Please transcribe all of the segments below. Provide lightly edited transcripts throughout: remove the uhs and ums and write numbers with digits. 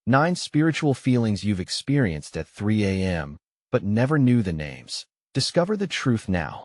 9 spiritual feelings you've experienced at 3 a.m., but never knew the names. Discover the truth now.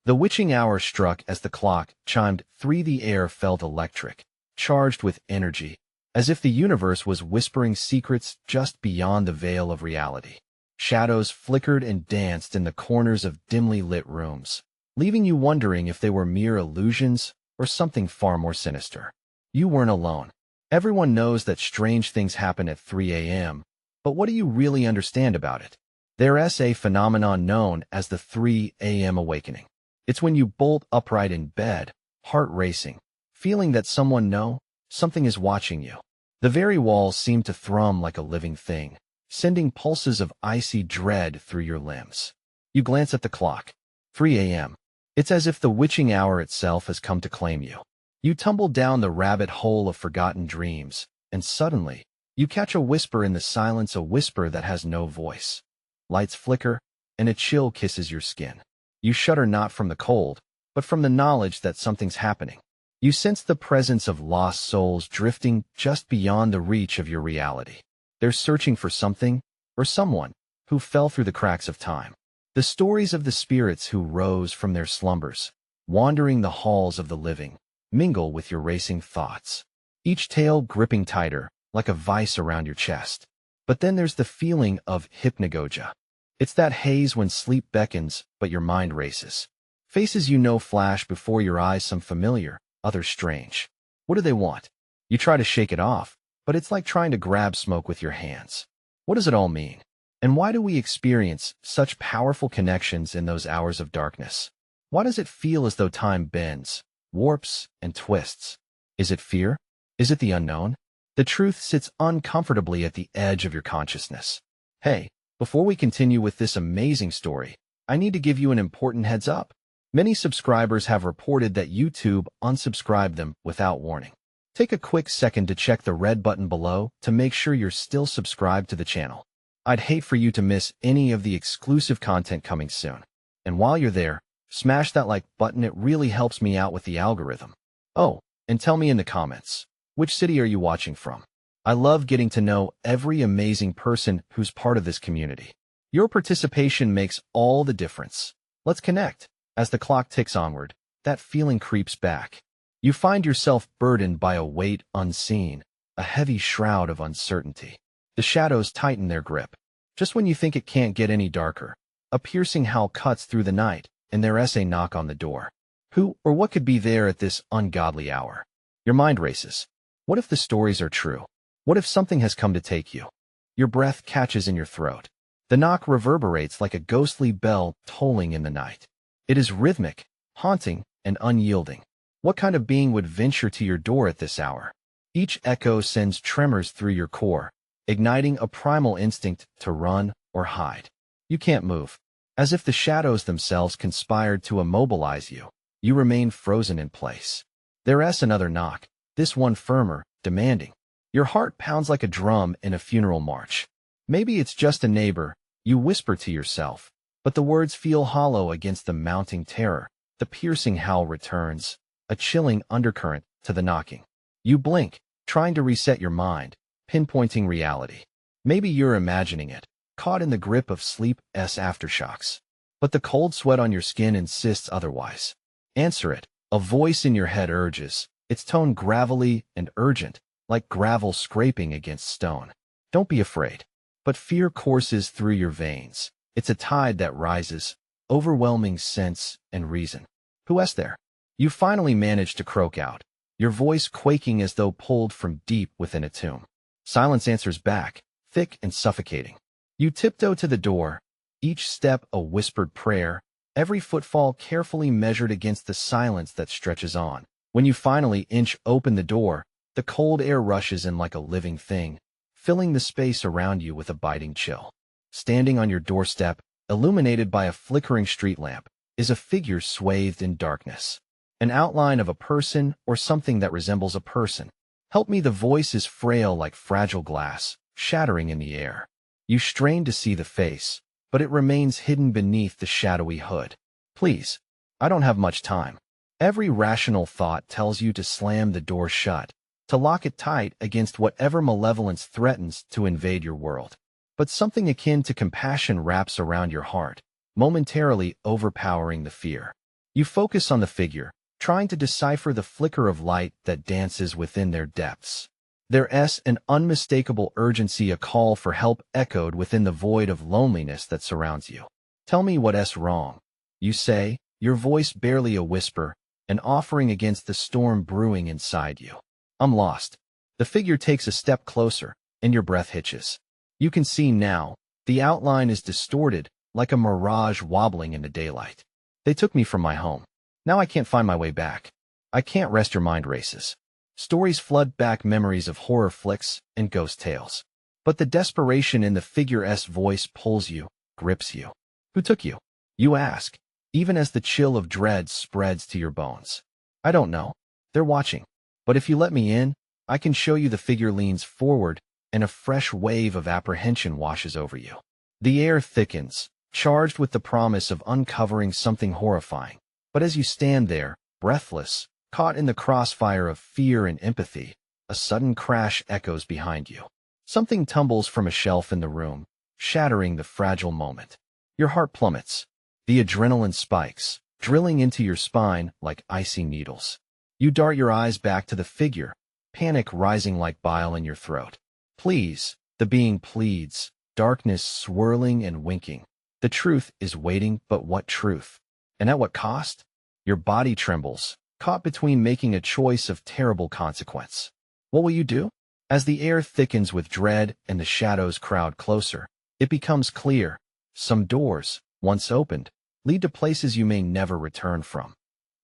The witching hour struck as the clock chimed 3. The air felt electric, charged with energy, as if the universe was whispering secrets just beyond the veil of reality. Shadows flickered and danced in the corners of dimly lit rooms, leaving you wondering if they were mere illusions or something far more sinister. You weren't alone. Everyone knows that strange things happen at 3 a.m., but what do you really understand about it? There's a phenomenon known as the 3 a.m. awakening. It's when you bolt upright in bed, heart racing, feeling that something is watching you. The very walls seem to thrum like a living thing, sending pulses of icy dread through your limbs. You glance at the clock. 3 a.m. It's as if the witching hour itself has come to claim you. You tumble down the rabbit hole of forgotten dreams, and suddenly, you catch a whisper in the silence, a whisper that has no voice. Lights flicker, and a chill kisses your skin. You shudder not from the cold, but from the knowledge that something's happening. You sense the presence of lost souls drifting just beyond the reach of your reality. They're searching for something, or someone, who fell through the cracks of time. The stories of the spirits who rose from their slumbers, wandering the halls of the living, mingle with your racing thoughts, each tale gripping tighter, like a vice around your chest. But then there's the feeling of hypnagogia. It's that haze when sleep beckons, but your mind races. Faces you know flash before your eyes, some familiar, others strange. What do they want? You try to shake it off, but it's like trying to grab smoke with your hands. What does it all mean? And why do we experience such powerful connections in those hours of darkness? Why does it feel as though time bends, warps, and twists? Is it fear? Is it the unknown? The truth sits uncomfortably at the edge of your consciousness. Hey, before we continue with this amazing story, I need to give you an important heads up. Many subscribers have reported that YouTube unsubscribed them without warning. Take a quick second to check the red button below to make sure you're still subscribed to the channel. I'd hate for you to miss any of the exclusive content coming soon. And while you're there, smash that like button. It really helps me out with the algorithm. Oh, and tell me in the comments, which city are you watching from? I love getting to know every amazing person who's part of this community. Your participation makes all the difference. Let's connect. As the clock ticks onward, that feeling creeps back. You find yourself burdened by a weight unseen, a heavy shroud of uncertainty. The shadows tighten their grip. Just when you think it can't get any darker, a piercing howl cuts through the night, and there's a knock on the door. Who or what could be there at this ungodly hour? Your mind races. What if the stories are true? What if something has come to take you? Your breath catches in your throat. The knock reverberates like a ghostly bell tolling in the night. It is rhythmic, haunting, and unyielding. What kind of being would venture to your door at this hour? Each echo sends tremors through your core, igniting a primal instinct to run or hide. You can't move. As if the shadows themselves conspired to immobilize you, you remain frozen in place. There's another knock, this one firmer, demanding. Your heart pounds like a drum in a funeral march. Maybe it's just a neighbor, you whisper to yourself, but the words feel hollow against the mounting terror. The piercing howl returns, a chilling undercurrent to the knocking. You blink, trying to reset your mind, pinpointing reality. Maybe you're imagining it, caught in the grip of sleep's aftershocks. But the cold sweat on your skin insists otherwise. Answer it, a voice in your head urges, its tone gravelly and urgent, like gravel scraping against stone. Don't be afraid. But fear courses through your veins. It's a tide that rises, overwhelming sense and reason. Who's there? You finally manage to croak out, your voice quaking as though pulled from deep within a tomb. Silence answers back, thick and suffocating. You tiptoe to the door, each step a whispered prayer, every footfall carefully measured against the silence that stretches on. When you finally inch open the door, the cold air rushes in like a living thing, filling the space around you with a biting chill. Standing on your doorstep, illuminated by a flickering street lamp, is a figure swathed in darkness. An outline of a person or something that resembles a person. Help me, the voice is frail like fragile glass, shattering in the air. You strain to see the face, but it remains hidden beneath the shadowy hood. Please, I don't have much time. Every rational thought tells you to slam the door shut, to lock it tight against whatever malevolence threatens to invade your world. But something akin to compassion wraps around your heart, momentarily overpowering the fear. You focus on the figure, trying to decipher the flicker of light that dances within their depths. There's an unmistakable urgency, a call for help echoed within the void of loneliness that surrounds you. Tell me what's wrong, you say, your voice barely a whisper, an offering against the storm brewing inside you. I'm lost. The figure takes a step closer, and your breath hitches. You can see now, the outline is distorted, like a mirage wobbling in the daylight. They took me from my home. Now I can't find my way back. I can't rest. Your mind races. Stories flood back, memories of horror flicks and ghost tales. But the desperation in the figure's voice pulls you, grips you. Who took you? You ask, even as the chill of dread spreads to your bones. I don't know. They're watching. But if you let me in, I can show you. The figure leans forward, and a fresh wave of apprehension washes over you. The air thickens, charged with the promise of uncovering something horrifying. But as you stand there, breathless, caught in the crossfire of fear and empathy, a sudden crash echoes behind you. Something tumbles from a shelf in the room, shattering the fragile moment. Your heart plummets. The adrenaline spikes, drilling into your spine like icy needles. You dart your eyes back to the figure, panic rising like bile in your throat. Please, the being pleads, darkness swirling and winking. The truth is waiting, but what truth? And at what cost? Your body trembles, caught between making a choice of terrible consequence. What will you do? As the air thickens with dread and the shadows crowd closer, it becomes clear. Some doors, once opened, lead to places you may never return from.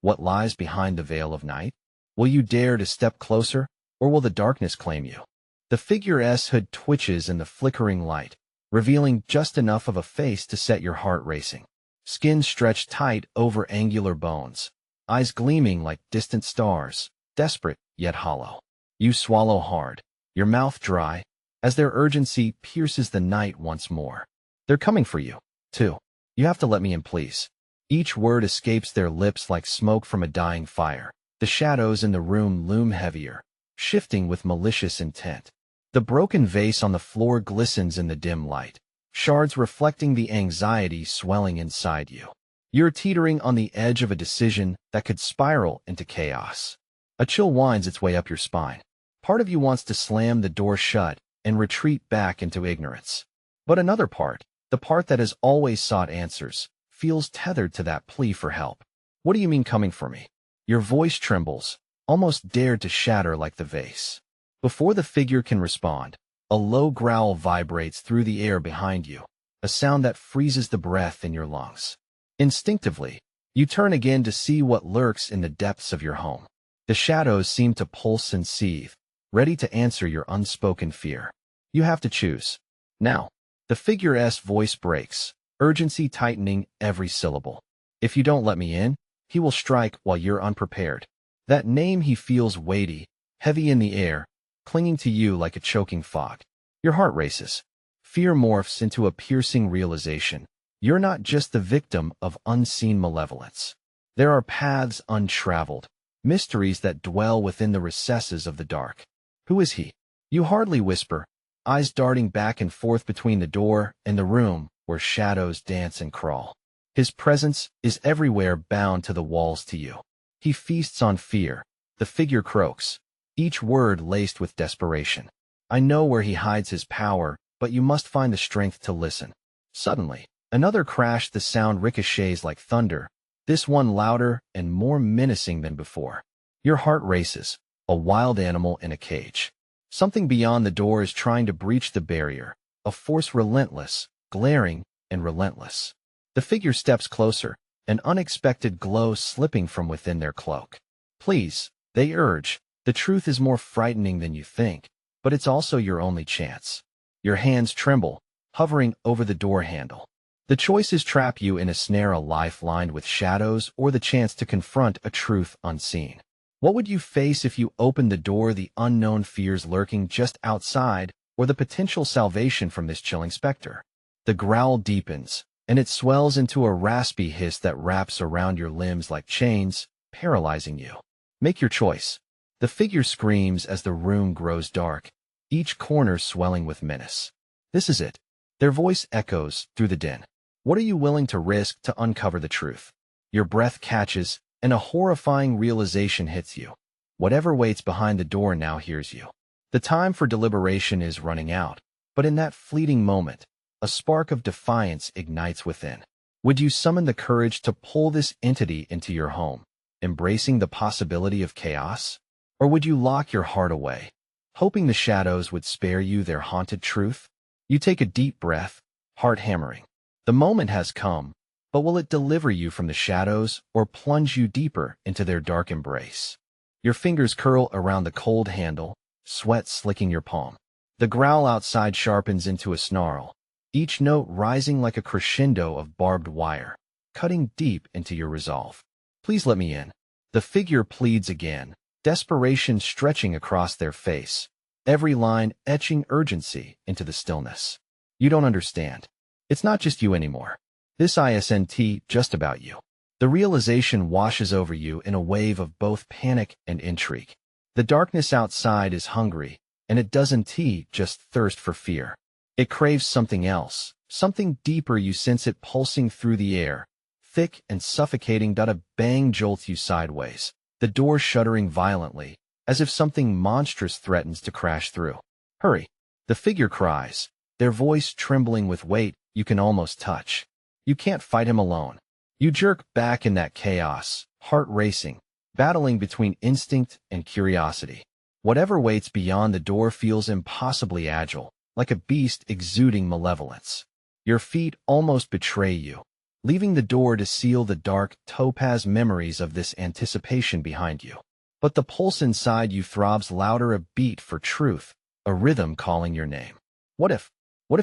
What lies behind the veil of night? Will you dare to step closer, or will the darkness claim you? The figure's hood twitches in the flickering light, revealing just enough of a face to set your heart racing. Skin stretched tight over angular bones, eyes gleaming like distant stars, desperate yet hollow. You swallow hard, your mouth dry, as their urgency pierces the night once more. They're coming for you, too. You have to let me in, please. Each word escapes their lips like smoke from a dying fire. The shadows in the room loom heavier, shifting with malicious intent. The broken vase on the floor glistens in the dim light, shards reflecting the anxiety swelling inside you. You're teetering on the edge of a decision that could spiral into chaos. A chill winds its way up your spine. Part of you wants to slam the door shut and retreat back into ignorance. But another part, the part that has always sought answers, feels tethered to that plea for help. What do you mean coming for me? Your voice trembles, almost dared to shatter like the vase. Before the figure can respond, a low growl vibrates through the air behind you, a sound that freezes the breath in your lungs. Instinctively, you turn again to see what lurks in the depths of your home. The shadows seem to pulse and seethe, ready to answer your unspoken fear. You have to choose. Now, the figure's voice breaks, urgency tightening every syllable. If you don't let me in, he will strike while you're unprepared. That name he feels weighty, heavy in the air, clinging to you like a choking fog. Your heart races. Fear morphs into a piercing realization. You're not just the victim of unseen malevolence. There are paths untraveled, mysteries that dwell within the recesses of the dark. Who is he? You hardly whisper, eyes darting back and forth between the door and the room where shadows dance and crawl. His presence is everywhere, bound to the walls to you. He feasts on fear. The figure croaks, each word laced with desperation. I know where he hides his power, but you must find the strength to listen. Suddenly, another crash. The sound ricochets like thunder, this one louder and more menacing than before. Your heart races, a wild animal in a cage. Something beyond the door is trying to breach the barrier, a force relentless, glaring, and relentless. The figure steps closer, an unexpected glow slipping from within their cloak. Please, they urge, the truth is more frightening than you think, but it's also your only chance. Your hands tremble, hovering over the door handle. The choices trap you in a snare, a life lined with shadows or the chance to confront a truth unseen. What would you face if you opened the door? The unknown fears lurking just outside, or the potential salvation from this chilling specter? The growl deepens, and it swells into a raspy hiss that wraps around your limbs like chains, paralyzing you. Make your choice. The figure screams as the room grows dark, each corner swelling with menace. This is it. Their voice echoes through the din. What are you willing to risk to uncover the truth? Your breath catches, and a horrifying realization hits you. Whatever waits behind the door now hears you. The time for deliberation is running out, but in that fleeting moment, a spark of defiance ignites within. Would you summon the courage to pull this entity into your home, embracing the possibility of chaos? Or would you lock your heart away, hoping the shadows would spare you their haunted truth? You take a deep breath, heart hammering. The moment has come, but will it deliver you from the shadows or plunge you deeper into their dark embrace? Your fingers curl around the cold handle, sweat slicking your palm. The growl outside sharpens into a snarl, each note rising like a crescendo of barbed wire, cutting deep into your resolve. Please let me in. The figure pleads again, desperation stretching across their face, every line etching urgency into the stillness. You don't understand. It's not just you anymore. This isn't just about you. The realization washes over you in a wave of both panic and intrigue. The darkness outside is hungry, and it doesn't just thirst for fear. It craves something else, something deeper. You sense it pulsing through the air, thick and suffocating. A bang jolts you sideways, the door shuddering violently, as if something monstrous threatens to crash through. Hurry! The figure cries, their voice trembling with weight you can almost touch. You can't fight him alone. You jerk back in that chaos, heart racing, battling between instinct and curiosity. Whatever waits beyond the door feels impossibly agile, like a beast exuding malevolence. Your feet almost betray you, leaving the door to seal the dark, topaz memories of this anticipation behind you. But the pulse inside you throbs louder, a beat for truth, a rhythm calling your name. What if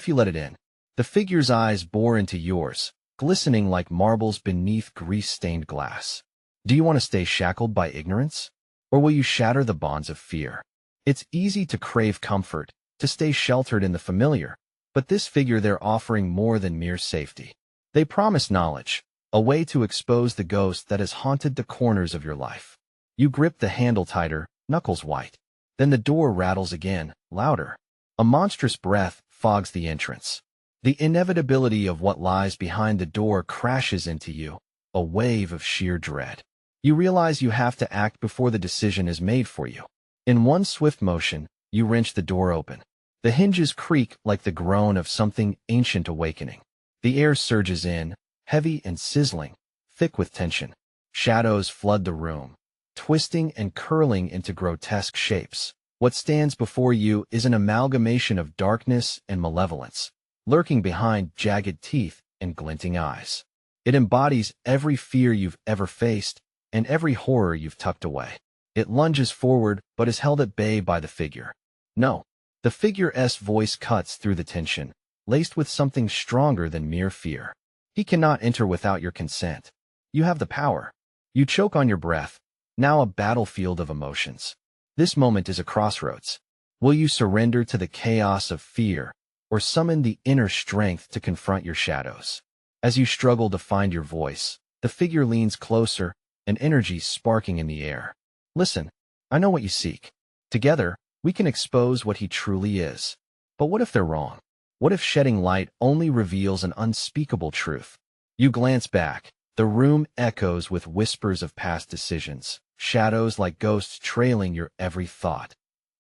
you let it in? The figure's eyes bore into yours, glistening like marbles beneath grease-stained glass. Do you want to stay shackled by ignorance? Or will you shatter the bonds of fear? It's easy to crave comfort, to stay sheltered in the familiar, but this figure, they're offering more than mere safety. They promise knowledge, a way to expose the ghost that has haunted the corners of your life. You grip the handle tighter, knuckles white. Then the door rattles again, louder. A monstrous breath fogs the entrance. The inevitability of what lies behind the door crashes into you, a wave of sheer dread. You realize you have to act before the decision is made for you. In one swift motion, you wrench the door open. The hinges creak like the groan of something ancient awakening. The air surges in, heavy and sizzling, thick with tension. Shadows flood the room, twisting and curling into grotesque shapes. What stands before you is an amalgamation of darkness and malevolence, lurking behind jagged teeth and glinting eyes. It embodies every fear you've ever faced and every horror you've tucked away. It lunges forward but is held at bay by the figure. No. The figure's voice cuts through the tension, laced with something stronger than mere fear. He cannot enter without your consent. You have the power. You choke on your breath, now a battlefield of emotions. This moment is a crossroads. Will you surrender to the chaos of fear, or summon the inner strength to confront your shadows? As you struggle to find your voice, the figure leans closer, an energy sparking in the air. Listen, I know what you seek. Together, we can expose what he truly is. But what if they're wrong? What if shedding light only reveals an unspeakable truth? You glance back. The room echoes with whispers of past decisions, shadows like ghosts trailing your every thought.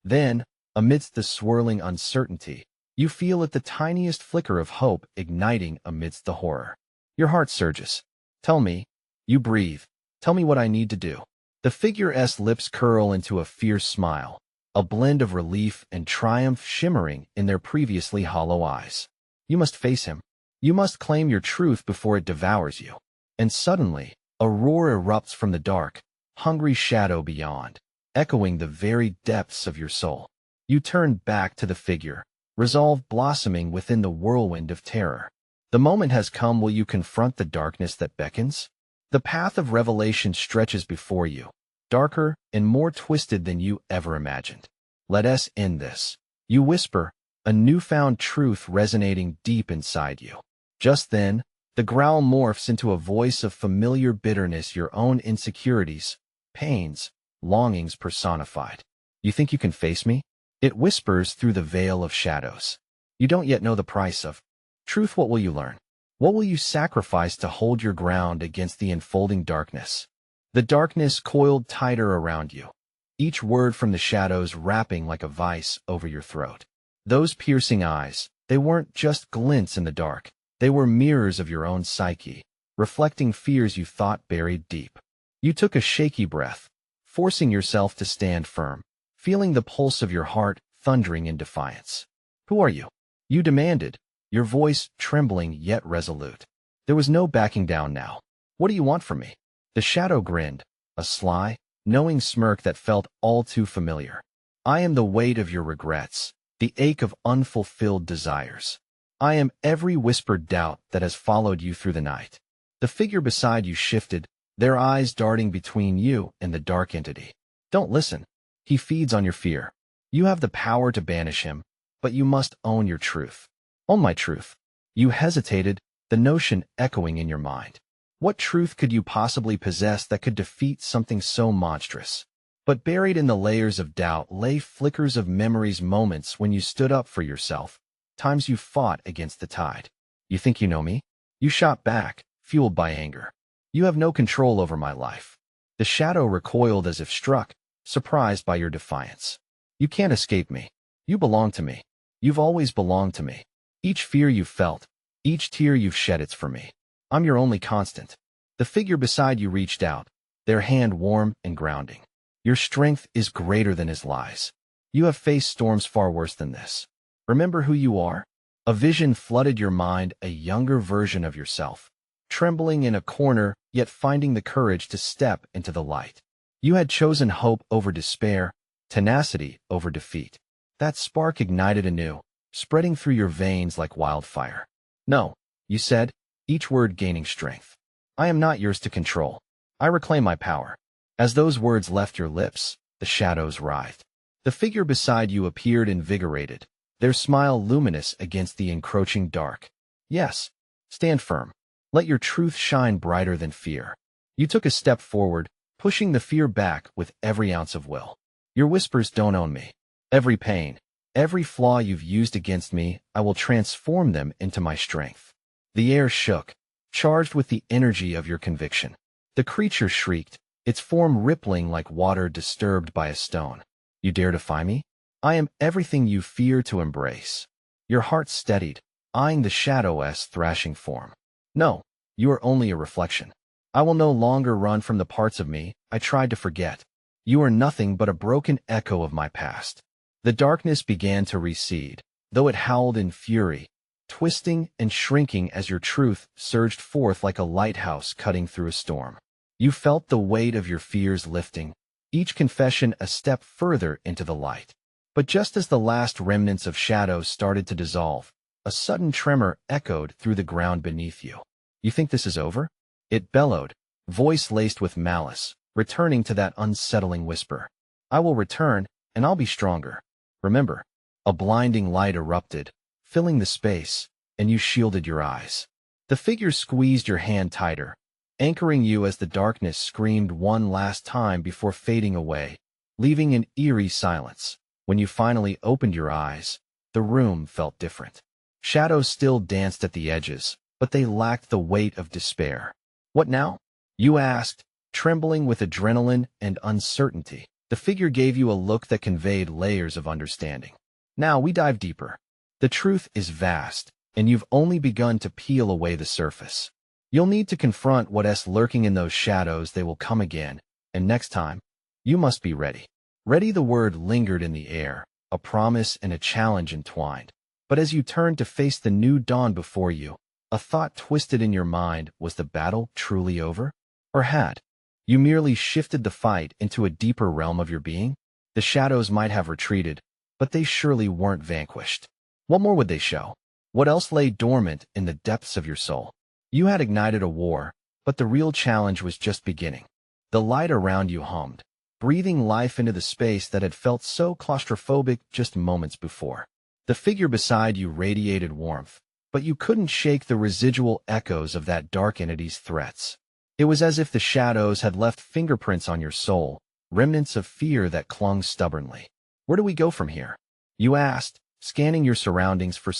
Then, amidst the swirling uncertainty, you feel at the tiniest flicker of hope igniting amidst the horror. Your heart surges. Tell me. You breathe. Tell me what I need to do. The figure's lips curl into a fierce smile, a blend of relief and triumph shimmering in their previously hollow eyes. You must face him. You must claim your truth before it devours you. And suddenly, a roar erupts from the dark, hungry shadow beyond, echoing the very depths of your soul. You turn back to the figure, resolve blossoming within the whirlwind of terror. The moment has come. Will you confront the darkness that beckons? The path of revelation stretches before you, darker and more twisted than you ever imagined. Let us end this. You whisper, a newfound truth resonating deep inside you. Just then, the growl morphs into a voice of familiar bitterness, your own insecurities, pains, longings personified. You think you can face me? It whispers through the veil of shadows. You don't yet know the price of truth. What will you learn? What will you sacrifice to hold your ground against the enfolding darkness? The darkness coiled tighter around you, each word from the shadows wrapping like a vice over your throat. Those piercing eyes, they weren't just glints in the dark. They were mirrors of your own psyche, reflecting fears you thought buried deep. You took a shaky breath, forcing yourself to stand firm, feeling the pulse of your heart thundering in defiance. Who are you? You demanded, your voice trembling yet resolute. There was no backing down now. What do you want from me? The shadow grinned, a sly, knowing smirk that felt all too familiar. I am the weight of your regrets, the ache of unfulfilled desires. I am every whispered doubt that has followed you through the night. The figure beside you shifted, their eyes darting between you and the dark entity. Don't listen. He feeds on your fear. You have the power to banish him, but you must own your truth. Own my truth. You hesitated, the notion echoing in your mind. What truth could you possibly possess that could defeat something so monstrous? But buried in the layers of doubt lay flickers of memories, moments when you stood up for yourself, times you fought against the tide. You think you know me? You shot back, fueled by anger. You have no control over my life. The shadow recoiled as if struck, surprised by your defiance. You can't escape me. You belong to me. You've always belonged to me. Each fear you've felt, each tear you've shed, it's for me. I'm your only constant. The figure beside you reached out, their hand warm and grounding. Your strength is greater than his lies. You have faced storms far worse than this. Remember who you are? A vision flooded your mind, a younger version of yourself, trembling in a corner, yet finding the courage to step into the light. You had chosen hope over despair, tenacity over defeat. That spark ignited anew, spreading through your veins like wildfire. No, you said, each word gaining strength. I am not yours to control. I reclaim my power. As those words left your lips, the shadows writhed. The figure beside you appeared invigorated, their smile luminous against the encroaching dark. Yes, stand firm. Let your truth shine brighter than fear. You took a step forward, pushing the fear back with every ounce of will. Your whispers don't own me. Every pain, every flaw you've used against me, I will transform them into my strength. The air shook, charged with the energy of your conviction. The creature shrieked, its form rippling like water disturbed by a stone. You dare defy me? I am everything you fear to embrace. Your heart steadied, eyeing the shadow's thrashing form. No, you are only a reflection. I will no longer run from the parts of me I tried to forget. You are nothing but a broken echo of my past. The darkness began to recede, though it howled in fury, twisting and shrinking as your truth surged forth like a lighthouse cutting through a storm. You felt the weight of your fears lifting, each confession a step further into the light. But just as the last remnants of shadows started to dissolve, a sudden tremor echoed through the ground beneath you. You think this is over? It bellowed, voice laced with malice, returning to that unsettling whisper. I will return, and I'll be stronger. Remember, a blinding light erupted, filling the space, and you shielded your eyes. The figure squeezed your hand tighter, anchoring you as the darkness screamed one last time before fading away, leaving an eerie silence. When you finally opened your eyes, the room felt different. Shadows still danced at the edges, but they lacked the weight of despair. What now? You asked, trembling with adrenaline and uncertainty. The figure gave you a look that conveyed layers of understanding. Now we dive deeper. The truth is vast, and you've only begun to peel away the surface. You'll need to confront what's lurking in those shadows. They will come again, and next time, you must be ready. Ready, the word lingered in the air, a promise and a challenge entwined. But as you turned to face the new dawn before you, a thought twisted in your mind. Was the battle truly over? Or had you merely shifted the fight into a deeper realm of your being? The shadows might have retreated, but they surely weren't vanquished. What more would they show? What else lay dormant in the depths of your soul? You had ignited a war, but the real challenge was just beginning. The light around you hummed, breathing life into the space that had felt so claustrophobic just moments before. The figure beside you radiated warmth, but you couldn't shake the residual echoes of that dark entity's threats. It was as if the shadows had left fingerprints on your soul, remnants of fear that clung stubbornly. Where do we go from here? You asked, scanning your surroundings for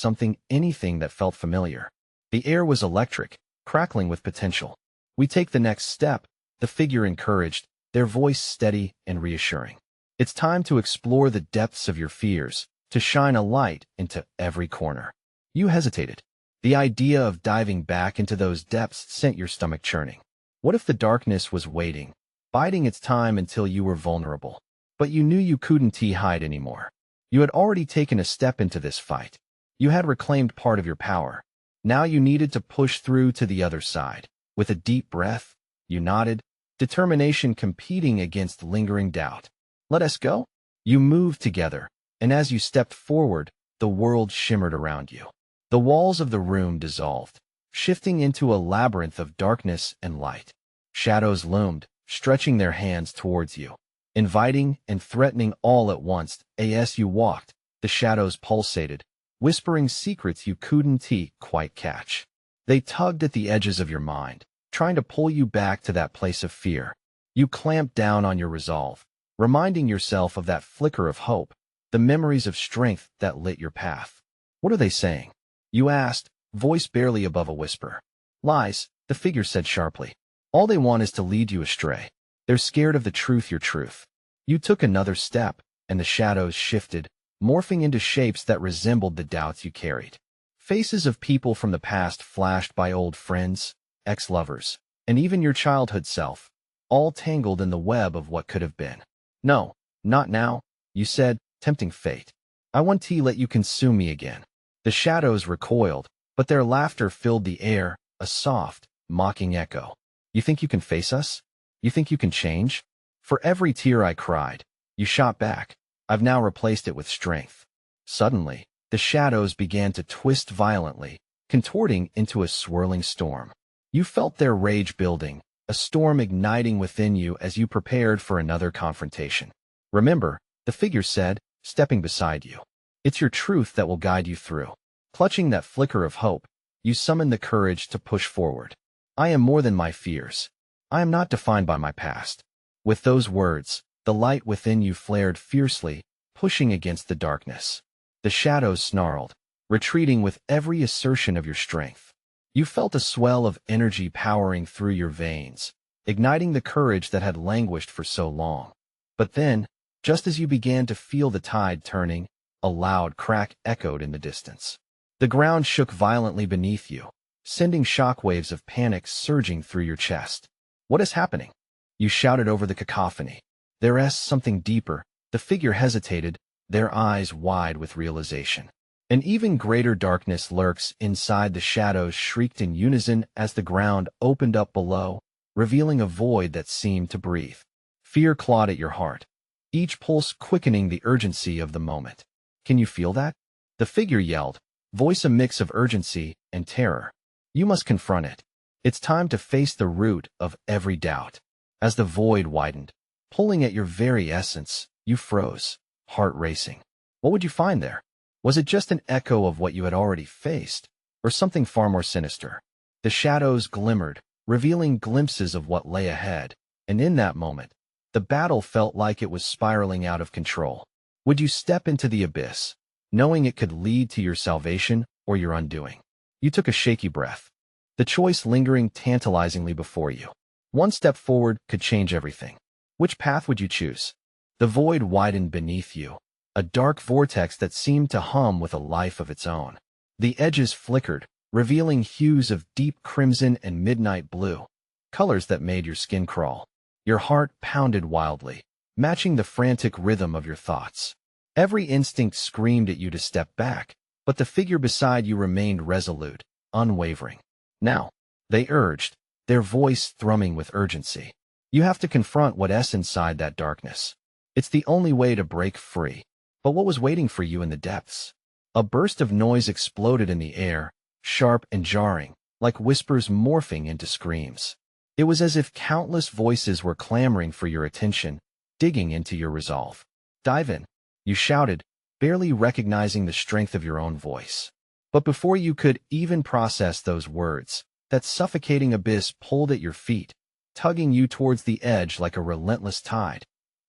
anything that felt familiar. The air was electric, crackling with potential. We take the next step, the figure encouraged, their voice steady and reassuring. It's time to explore the depths of your fears, to shine a light into every corner. You hesitated. The idea of diving back into those depths sent your stomach churning. What if the darkness was waiting, biding its time until you were vulnerable? But you knew you couldn't hide anymore. You had already taken a step into this fight. You had reclaimed part of your power. Now you needed to push through to the other side. With a deep breath, you nodded, determination competing against lingering doubt. Let us go? You moved together, and as you stepped forward, the world shimmered around you. The walls of the room dissolved, shifting into a labyrinth of darkness and light. Shadows loomed, stretching their hands towards you, inviting and threatening all at once. As you walked, the shadows pulsated, whispering secrets you couldn't quite catch. They tugged at the edges of your mind, trying to pull you back to that place of fear. You clamped down on your resolve, reminding yourself of that flicker of hope, the memories of strength that lit your path. What are they saying? You asked, voice barely above a whisper. Lies, the figure said sharply. All they want is to lead you astray. They're scared of the truth, your truth. You took another step, and the shadows shifted, morphing into shapes that resembled the doubts you carried. Faces of people from the past flashed by, old friends, ex-lovers, and even your childhood self, all tangled in the web of what could have been. No, not now, you said, tempting fate. I want to let you consume me again. The shadows recoiled, but their laughter filled the air, a soft, mocking echo. You think you can face us? You think you can change? For every tear I cried, you shot back. I've now replaced it with strength. Suddenly, the shadows began to twist violently, contorting into a swirling storm. You felt their rage building, a storm igniting within you as you prepared for another confrontation. Remember, the figure said, stepping beside you. It's your truth that will guide you through. Clutching that flicker of hope, you summoned the courage to push forward. I am more than my fears. I am not defined by my past. With those words, the light within you flared fiercely, pushing against the darkness. The shadows snarled, retreating with every assertion of your strength. You felt a swell of energy powering through your veins, igniting the courage that had languished for so long. But then, just as you began to feel the tide turning, a loud crack echoed in the distance. The ground shook violently beneath you, sending shockwaves of panic surging through your chest. What is happening? You shouted over the cacophony. There's something deeper. The figure hesitated, their eyes wide with realization. An even greater darkness lurks inside. The shadows shrieked in unison as the ground opened up below, revealing a void that seemed to breathe. Fear clawed at your heart, each pulse quickening the urgency of the moment. Can you feel that? The figure yelled, voice a mix of urgency and terror. You must confront it. It's time to face the root of every doubt. As the void widened, pulling at your very essence, you froze, heart racing. What would you find there? Was it just an echo of what you had already faced, or something far more sinister? The shadows glimmered, revealing glimpses of what lay ahead, and in that moment, the battle felt like it was spiraling out of control. Would you step into the abyss, knowing it could lead to your salvation or your undoing? You took a shaky breath, the choice lingering tantalizingly before you. One step forward could change everything. Which path would you choose? The void widened beneath you, a dark vortex that seemed to hum with a life of its own. The edges flickered, revealing hues of deep crimson and midnight blue, colors that made your skin crawl. Your heart pounded wildly, matching the frantic rhythm of your thoughts. Every instinct screamed at you to step back, but the figure beside you remained resolute, unwavering. Now, they urged, their voice thrumming with urgency. You have to confront what's inside that darkness. It's the only way to break free. But what was waiting for you in the depths? A burst of noise exploded in the air, sharp and jarring, like whispers morphing into screams. It was as if countless voices were clamoring for your attention, digging into your resolve. Dive in, you shouted, barely recognizing the strength of your own voice. But before you could even process those words, that suffocating abyss pulled at your feet, tugging you towards the edge like a relentless tide.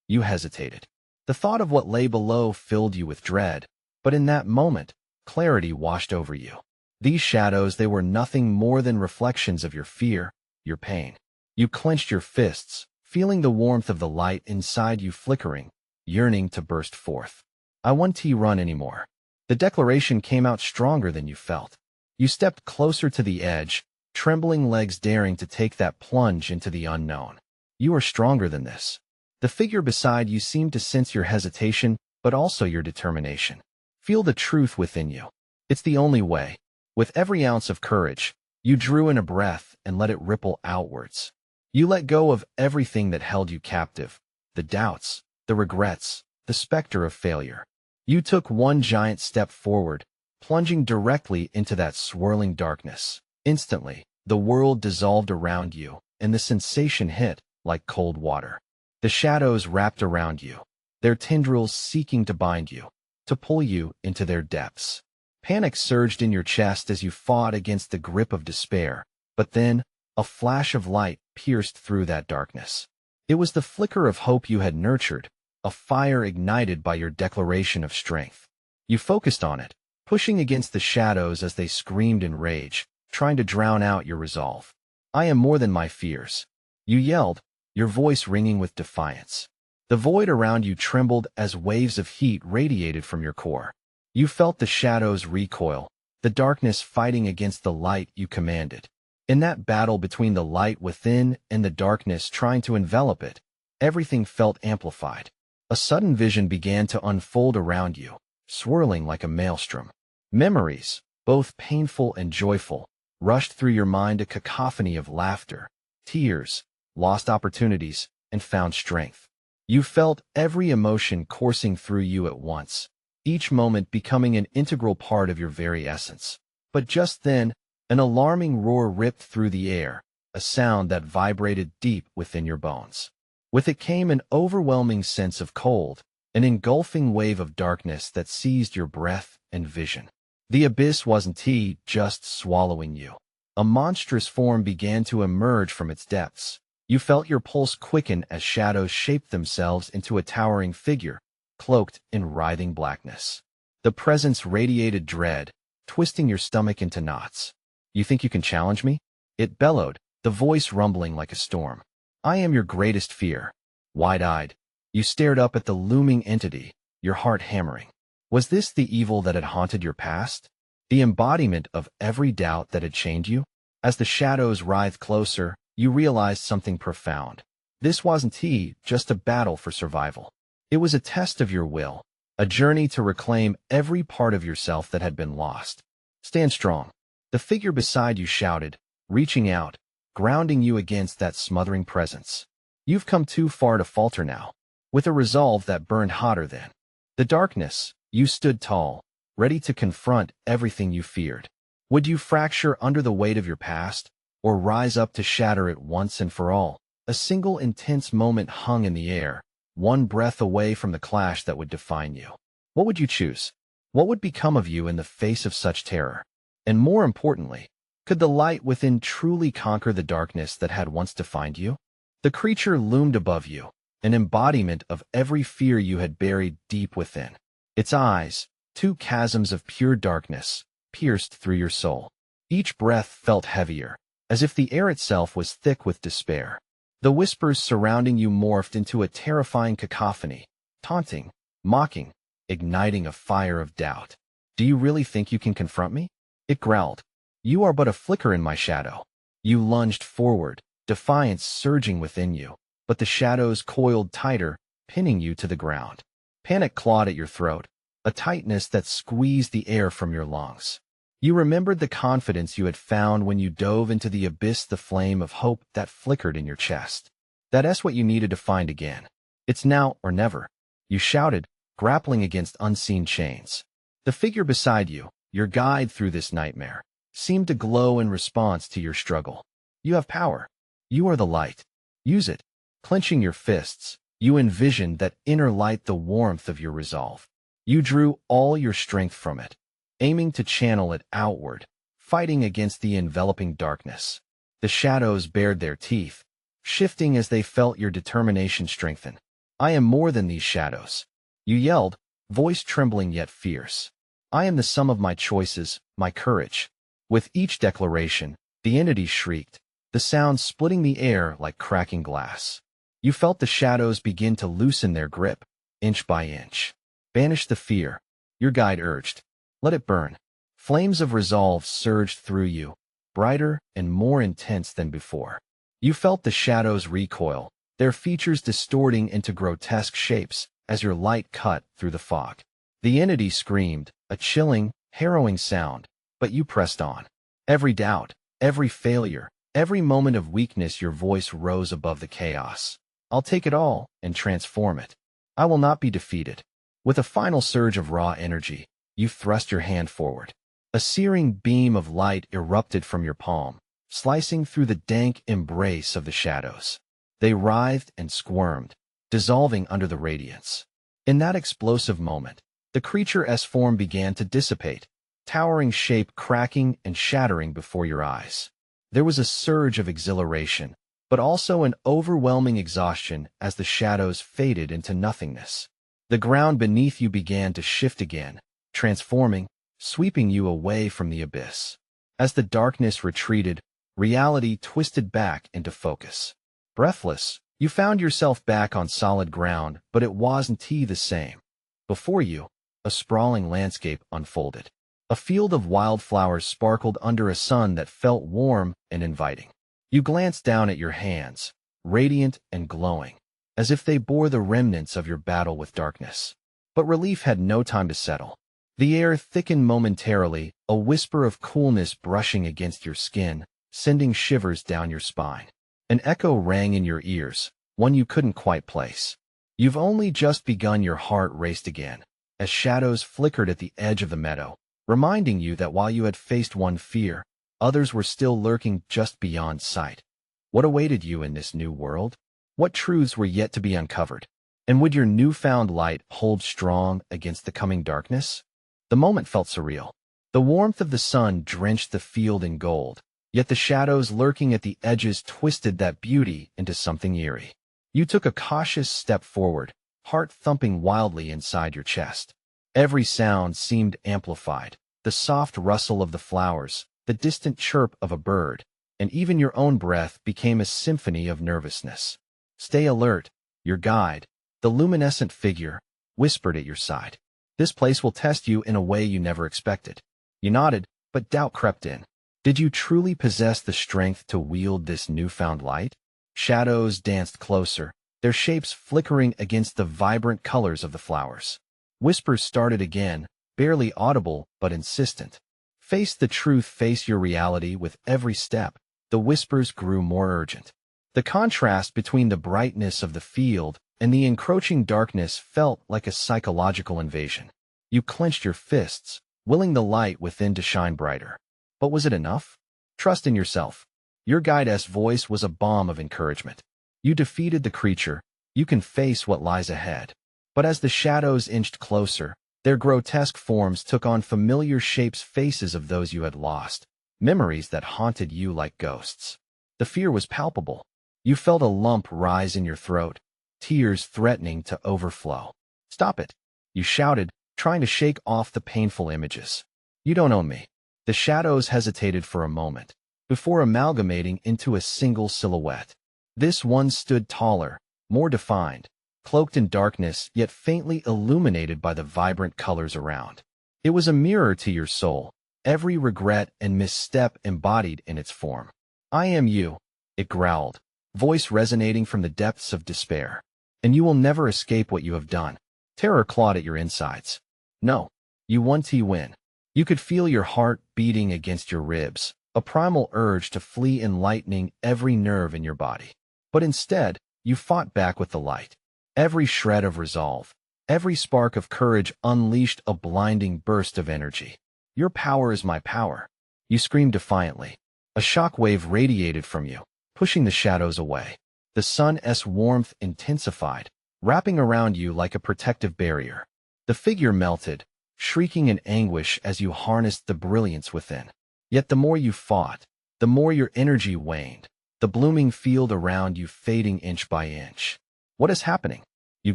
You hesitated. The thought of what lay below filled you with dread, but in that moment, clarity washed over you. These shadows, they were nothing more than reflections of your fear, your pain. You clenched your fists, feeling the warmth of the light inside you flickering, yearning to burst forth. I won't run anymore. The declaration came out stronger than you felt. You stepped closer to the edge, trembling legs daring to take that plunge into the unknown. You are stronger than this. The figure beside you seemed to sense your hesitation, but also your determination. Feel the truth within you. It's the only way. With every ounce of courage, you drew in a breath and let it ripple outwards. You let go of everything that held you captive, the doubts, the regrets, the specter of failure. You took one giant step forward, plunging directly into that swirling darkness. Instantly, the world dissolved around you, and the sensation hit like cold water. The shadows wrapped around you, their tendrils seeking to bind you, to pull you into their depths. Panic surged in your chest as you fought against the grip of despair, but then, a flash of light pierced through that darkness. It was the flicker of hope you had nurtured, a fire ignited by your declaration of strength. You focused on it, pushing against the shadows as they screamed in rage, trying to drown out your resolve. I am more than my fears. You yelled, your voice ringing with defiance. The void around you trembled as waves of heat radiated from your core. You felt the shadows recoil, the darkness fighting against the light you commanded. In that battle between the light within and the darkness trying to envelop it, everything felt amplified. A sudden vision began to unfold around you, swirling like a maelstrom. Memories, both painful and joyful, rushed through your mind, a cacophony of laughter, tears, lost opportunities, and found strength. You felt every emotion coursing through you at once, each moment becoming an integral part of your very essence. But just then, an alarming roar ripped through the air, a sound that vibrated deep within your bones. With it came an overwhelming sense of cold, an engulfing wave of darkness that seized your breath and vision. The abyss wasn't just swallowing you. A monstrous form began to emerge from its depths. You felt your pulse quicken as shadows shaped themselves into a towering figure, cloaked in writhing blackness. The presence radiated dread, twisting your stomach into knots. You think you can challenge me? It bellowed, the voice rumbling like a storm. I am your greatest fear. Wide-eyed, you stared up at the looming entity, your heart hammering. Was this the evil that had haunted your past? The embodiment of every doubt that had chained you? As the shadows writhed closer, you realized something profound. This wasn't just a battle for survival. It was a test of your will, a journey to reclaim every part of yourself that had been lost. Stand strong. The figure beside you shouted, reaching out, grounding you against that smothering presence. You've come too far to falter now. With a resolve that burned hotter than the darkness, you stood tall, ready to confront everything you feared. Would you fracture under the weight of your past, or rise up to shatter it once and for all? A single intense moment hung in the air, one breath away from the clash that would define you. What would you choose? What would become of you in the face of such terror? And more importantly, could the light within truly conquer the darkness that had once defined you? The creature loomed above you, an embodiment of every fear you had buried deep within. Its eyes, two chasms of pure darkness, pierced through your soul. Each breath felt heavier, as if the air itself was thick with despair. The whispers surrounding you morphed into a terrifying cacophony, taunting, mocking, igniting a fire of doubt. Do you really think you can confront me? It growled. You are but a flicker in my shadow. You lunged forward, defiance surging within you, but the shadows coiled tighter, pinning you to the ground. Panic clawed at your throat, a tightness that squeezed the air from your lungs. You remembered the confidence you had found when you dove into the abyss, the flame of hope that flickered in your chest. That's what you needed to find again. It's now or never, you shouted, grappling against unseen chains. The figure beside you, your guide through this nightmare, seemed to glow in response to your struggle. You have power. You are the light. Use it. Clenching your fists, you envisioned that inner light, the warmth of your resolve. You drew all your strength from it, aiming to channel it outward, fighting against the enveloping darkness. The shadows bared their teeth, shifting as they felt your determination strengthen. I am more than these shadows. You yelled, voice trembling yet fierce. I am the sum of my choices, my courage. With each declaration, the entity shrieked, the sound splitting the air like cracking glass. You felt the shadows begin to loosen their grip, inch by inch. Banish the fear, your guide urged. Let it burn. Flames of resolve surged through you, brighter and more intense than before. You felt the shadows recoil, their features distorting into grotesque shapes as your light cut through the fog. The entity screamed, a chilling, harrowing sound, but you pressed on. Every doubt, every failure, every moment of weakness, your voice rose above the chaos. I'll take it all and transform it. I will not be defeated. With a final surge of raw energy, you thrust your hand forward. A searing beam of light erupted from your palm, slicing through the dank embrace of the shadows. They writhed and squirmed, dissolving under the radiance. In that explosive moment, the creature's form began to dissipate, towering shape cracking and shattering before your eyes. There was a surge of exhilaration, but also an overwhelming exhaustion as the shadows faded into nothingness. The ground beneath you began to shift again, transforming, sweeping you away from the abyss. As the darkness retreated, reality twisted back into focus. Breathless, you found yourself back on solid ground, but it wasn't the same. Before you, a sprawling landscape unfolded. A field of wildflowers sparkled under a sun that felt warm and inviting. You glanced down at your hands, radiant and glowing, as if they bore the remnants of your battle with darkness. But relief had no time to settle. The air thickened momentarily, a whisper of coolness brushing against your skin, sending shivers down your spine. An echo rang in your ears, one you couldn't quite place. You've only just begun. Your heart raced again, as shadows flickered at the edge of the meadow, reminding you that while you had faced one fear, others were still lurking just beyond sight. What awaited you in this new world? What truths were yet to be uncovered? And would your newfound light hold strong against the coming darkness? The moment felt surreal. The warmth of the sun drenched the field in gold, yet the shadows lurking at the edges twisted that beauty into something eerie. You took a cautious step forward, heart thumping wildly inside your chest. Every sound seemed amplified, the soft rustle of the flowers, the distant chirp of a bird, and even your own breath became a symphony of nervousness. Stay alert, your guide, the luminescent figure, whispered at your side. This place will test you in a way you never expected. You nodded, but doubt crept in. Did you truly possess the strength to wield this newfound light? Shadows danced closer, their shapes flickering against the vibrant colors of the flowers. Whispers started again, barely audible but insistent. Face the truth, face your reality. With every step, the whispers grew more urgent. The contrast between the brightness of the field and the encroaching darkness felt like a psychological invasion. You clenched your fists, willing the light within to shine brighter. But was it enough? Trust in yourself. Your guide's voice was a balm of encouragement. You defeated the creature. You can face what lies ahead. But as the shadows inched closer, their grotesque forms took on familiar shapes, faces of those you had lost, memories that haunted you like ghosts. The fear was palpable. You felt a lump rise in your throat, tears threatening to overflow. Stop it, you shouted, trying to shake off the painful images. You don't own me. The shadows hesitated for a moment, before amalgamating into a single silhouette. This one stood taller, more defined, cloaked in darkness yet faintly illuminated by the vibrant colors around. It was a mirror to your soul, every regret and misstep embodied in its form. I am you, it growled, voice resonating from the depths of despair. And you will never escape what you have done. Terror clawed at your insides. No, you won to win. You could feel your heart beating against your ribs, a primal urge to flee enlightening every nerve in your body. But instead, you fought back with the light. Every shred of resolve, every spark of courage unleashed a blinding burst of energy. Your power is my power, you screamed defiantly. A shockwave radiated from you, pushing the shadows away. The sun's warmth intensified, wrapping around you like a protective barrier. The figure melted, shrieking in anguish as you harnessed the brilliance within. Yet the more you fought, the more your energy waned, the blooming field around you fading inch by inch. What is happening? You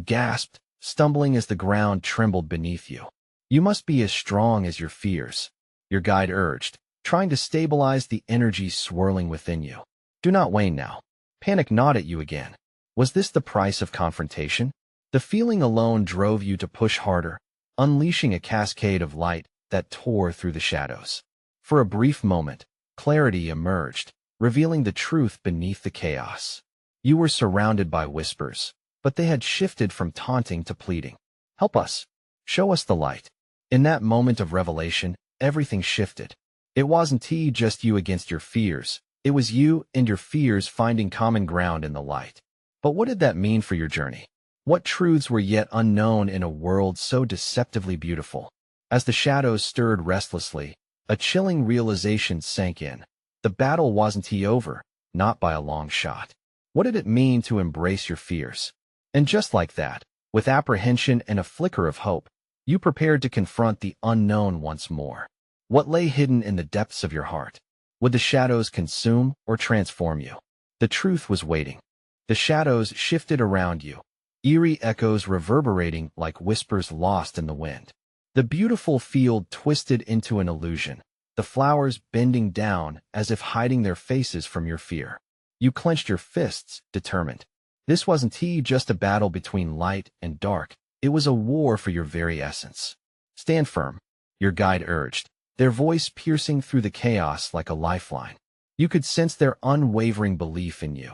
gasped, stumbling as the ground trembled beneath you. You must be as strong as your fears, your guide urged, trying to stabilize the energy swirling within you. Do not wane now. Panic gnawed at you again. Was this the price of confrontation? The feeling alone drove you to push harder, unleashing a cascade of light that tore through the shadows. For a brief moment, clarity emerged, revealing the truth beneath the chaos. You were surrounded by whispers, but they had shifted from taunting to pleading. Help us. Show us the light. In that moment of revelation, everything shifted. It wasn't just you against your fears. It was you and your fears finding common ground in the light. But what did that mean for your journey? What truths were yet unknown in a world so deceptively beautiful? As the shadows stirred restlessly, a chilling realization sank in. The battle wasn't over, not by a long shot. What did it mean to embrace your fears? And just like that, with apprehension and a flicker of hope, you prepared to confront the unknown once more. What lay hidden in the depths of your heart? Would the shadows consume or transform you? The truth was waiting. The shadows shifted around you, eerie echoes reverberating like whispers lost in the wind. The beautiful field twisted into an illusion, the flowers bending down as if hiding their faces from your fear. You clenched your fists, determined. This wasn't just a battle between light and dark. It was a war for your very essence. Stand firm, your guide urged, their voice piercing through the chaos like a lifeline. You could sense their unwavering belief in you,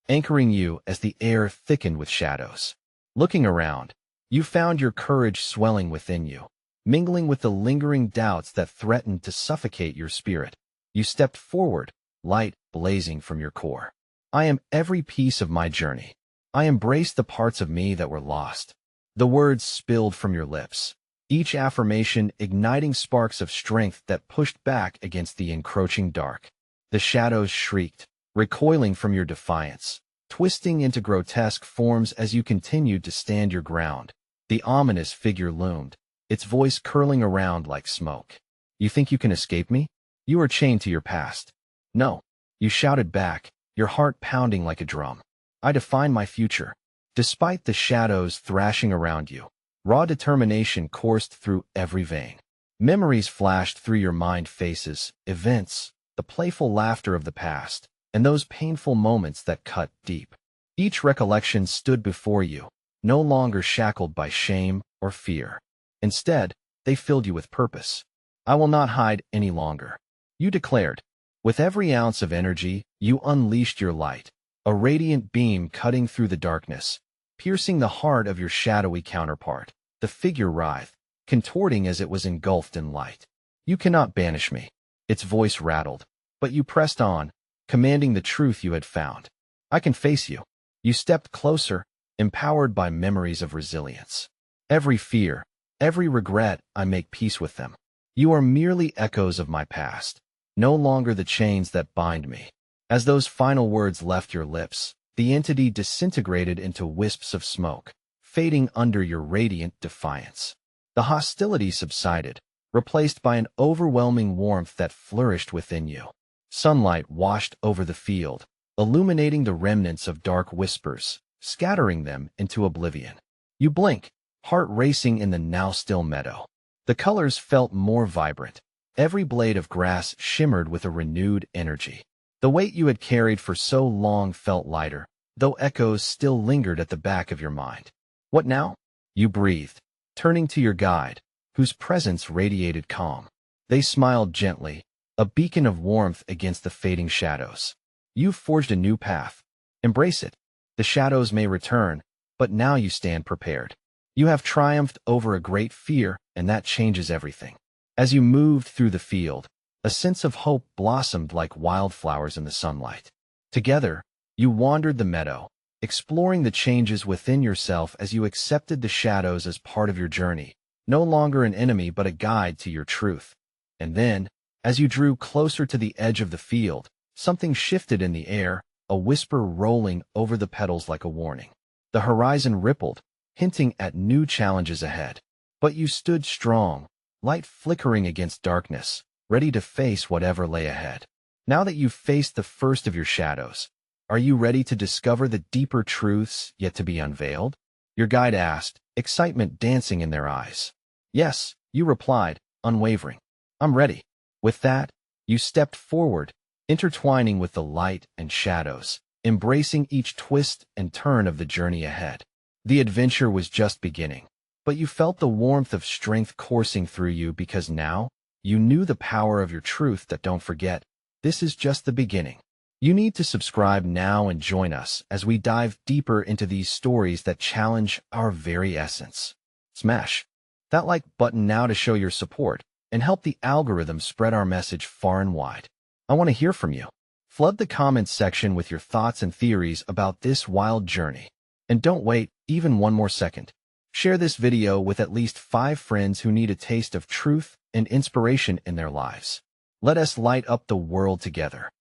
anchoring you as the air thickened with shadows. Looking around, you found your courage swelling within you, mingling with the lingering doubts that threatened to suffocate your spirit. You stepped forward, light blazing from your core. I am every piece of my journey. I embrace the parts of me that were lost. The words spilled from your lips, each affirmation igniting sparks of strength that pushed back against the encroaching dark. The shadows shrieked, recoiling from your defiance, twisting into grotesque forms as you continued to stand your ground. The ominous figure loomed, its voice curling around like smoke. You think you can escape me? You are chained to your past. No, you shouted back, your heart pounding like a drum. I define my future. Despite the shadows thrashing around you, raw determination coursed through every vein. Memories flashed through your mind, faces, events, the playful laughter of the past, and those painful moments that cut deep. Each recollection stood before you, no longer shackled by shame or fear. Instead, they filled you with purpose. I will not hide any longer, you declared. With every ounce of energy, you unleashed your light, a radiant beam cutting through the darkness, piercing the heart of your shadowy counterpart. The figure writhed, contorting as it was engulfed in light. You cannot banish me. Its voice rattled, but you pressed on, commanding the truth you had found. I can face you. You stepped closer, empowered by memories of resilience. Every fear, every regret, I make peace with them. You are merely echoes of my past, no longer the chains that bind me. As those final words left your lips, the entity disintegrated into wisps of smoke, fading under your radiant defiance. The hostility subsided, replaced by an overwhelming warmth that flourished within you. Sunlight washed over the field, illuminating the remnants of dark whispers, scattering them into oblivion. You blink, heart racing in the now still meadow. The colors felt more vibrant. Every blade of grass shimmered with a renewed energy. The weight you had carried for so long felt lighter, though echoes still lingered at the back of your mind. What now? You breathed, turning to your guide, whose presence radiated calm. They smiled gently, a beacon of warmth against the fading shadows. You've forged a new path. Embrace it. The shadows may return, but now you stand prepared. You have triumphed over a great fear, and that changes everything. As you moved through the field, a sense of hope blossomed like wildflowers in the sunlight. Together, you wandered the meadow, exploring the changes within yourself as you accepted the shadows as part of your journey, no longer an enemy but a guide to your truth. And then, as you drew closer to the edge of the field, something shifted in the air, a whisper rolling over the petals like a warning. The horizon rippled, hinting at new challenges ahead. But you stood strong, light flickering against darkness, ready to face whatever lay ahead. Now that you've faced the first of your shadows, are you ready to discover the deeper truths yet to be unveiled? Your guide asked, excitement dancing in their eyes. Yes, you replied, unwavering. I'm ready. With that, you stepped forward, intertwining with the light and shadows, embracing each twist and turn of the journey ahead. The adventure was just beginning, but you felt the warmth of strength coursing through you because now, you knew the power of your truth that don't forget, this is just the beginning. You need to subscribe now and join us as we dive deeper into these stories that challenge our very essence. Smash that like button now to show your support and help the algorithm spread our message far and wide. I want to hear from you. Flood the comments section with your thoughts and theories about this wild journey. And don't wait even one more second. Share this video with at least 5 friends who need a taste of truth and inspiration in their lives. Let us light up the world together.